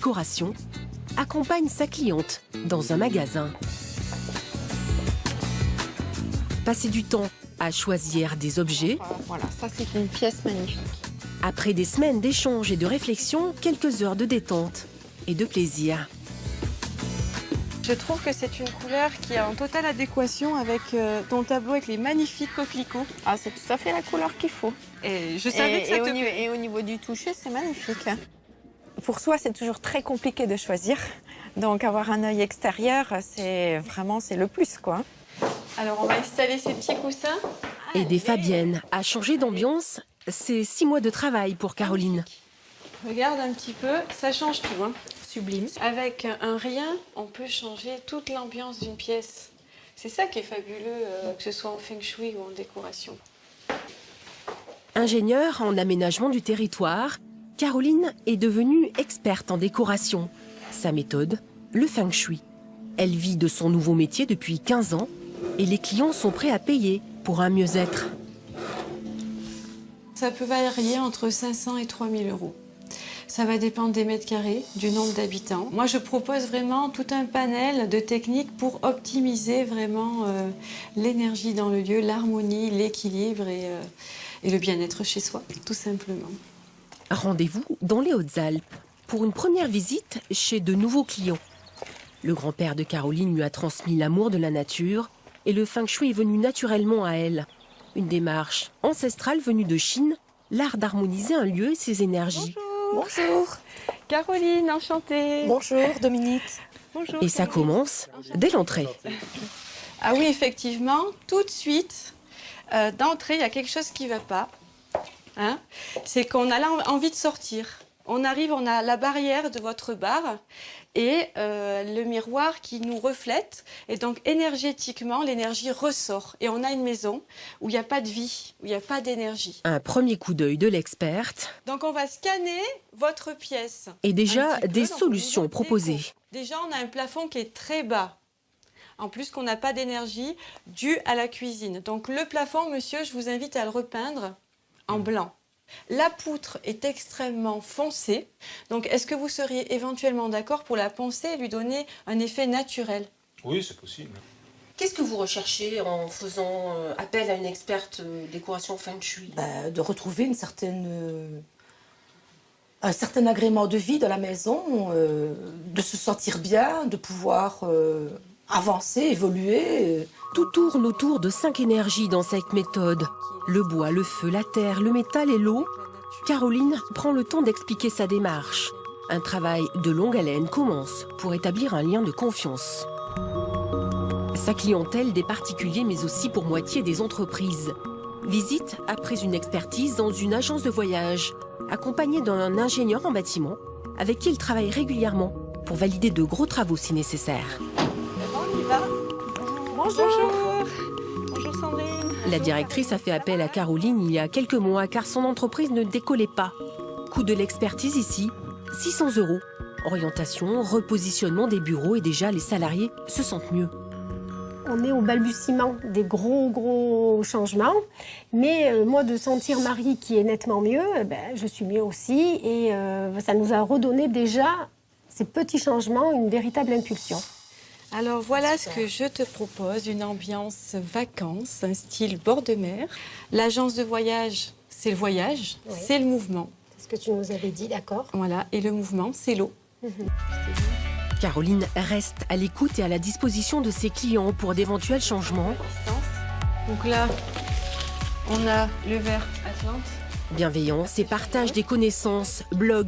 décoration, accompagne sa cliente dans un magasin. Passer du temps à choisir des objets. Voilà, ça c'est une pièce magnifique. Après des semaines d'échanges et de réflexion, quelques heures de détente et de plaisir. Je trouve que c'est une couleur qui est en totale adéquation avec ton tableau avec les magnifiques coquelicots. Ah, c'est tout à fait la couleur qu'il faut. Et je savais que ça te plaît. Et au niveau du toucher, c'est magnifique. Pour soi, c'est toujours très compliqué de choisir. Donc avoir un œil extérieur, c'est le plus, quoi. Alors on va installer ces petits coussins. Aider Fabienne à changer d'ambiance, c'est 6 mois de travail pour Caroline. Regarde un petit peu, ça change tout, hein. Sublime. Avec un rien, on peut changer toute l'ambiance d'une pièce. C'est ça qui est fabuleux, que ce soit en feng shui ou en décoration. Ingénieure en aménagement du territoire, Caroline est devenue experte en décoration. Sa méthode, le feng shui. Elle vit de son nouveau métier depuis 15 ans et les clients sont prêts à payer pour un mieux-être. Ça peut varier entre 500 et 3000 euros. Ça va dépendre des mètres carrés, du nombre d'habitants. Moi, je propose vraiment tout un panel de techniques pour optimiser vraiment l'énergie dans le lieu, l'harmonie, l'équilibre et le bien-être chez soi, tout simplement. Rendez-vous dans les Hautes-Alpes pour une première visite chez de nouveaux clients. Le grand-père de Caroline lui a transmis l'amour de la nature et le feng shui est venu naturellement à elle. Une démarche ancestrale venue de Chine, l'art d'harmoniser un lieu et ses énergies. Bonjour. Caroline, enchantée. Bonjour Dominique. Bonjour. Et ça commence dès l'entrée. Ah oui, effectivement, tout de suite, d'entrée, il y a quelque chose qui ne va pas. Hein, c'est qu'on a envie de sortir. On arrive, on a la barrière de votre bar et le miroir qui nous reflète. Et donc, énergétiquement, l'énergie ressort. Et on a une maison où il n'y a pas de vie, où il n'y a pas d'énergie. Un premier coup d'œil de l'experte. Donc, on va scanner votre pièce. Et déjà, des solutions proposées. Déjà, on a un plafond qui est très bas. En plus qu'on n'a pas d'énergie due à la cuisine. Donc, le plafond, monsieur, je vous invite à le repeindre en blanc. La poutre est extrêmement foncée, donc est-ce que vous seriez éventuellement d'accord pour la poncer et lui donner un effet naturel? Oui, c'est possible. Qu'est-ce que vous recherchez en faisant appel à une experte décoration feng shui? De retrouver un certain agrément de vie dans la maison, de se sentir bien, de pouvoir avancer, évoluer. Tout tourne autour de 5 énergies dans cette méthode. Le bois, le feu, la terre, le métal et l'eau. Caroline prend le temps d'expliquer sa démarche. Un travail de longue haleine commence pour établir un lien de confiance. Sa clientèle des particuliers mais aussi pour moitié des entreprises. Visite après une expertise dans une agence de voyage, accompagnée d'un ingénieur en bâtiment avec qui il travaille régulièrement pour valider de gros travaux si nécessaire. On y va. Bonjour. Bonjour Sandrine. La directrice a fait appel à Caroline il y a quelques mois car son entreprise ne décollait pas. Coût de l'expertise ici, 600 €. Orientation, repositionnement des bureaux et déjà les salariés se sentent mieux. On est au balbutiement des gros changements, mais moi de sentir Marie qui est nettement mieux, je suis mieux aussi et ça nous a redonné déjà ces petits changements une véritable impulsion. Alors voilà ce que je te propose, une ambiance vacances, un style bord de mer. L'agence de voyage, c'est le voyage, oui. C'est le mouvement. C'est ce que tu nous avais dit, d'accord. Voilà, et le mouvement, c'est l'eau. Caroline reste à l'écoute et à la disposition de ses clients pour d'éventuels changements. Donc là, on a le verre Atlante. Bienveillance et partage des connaissances, blog,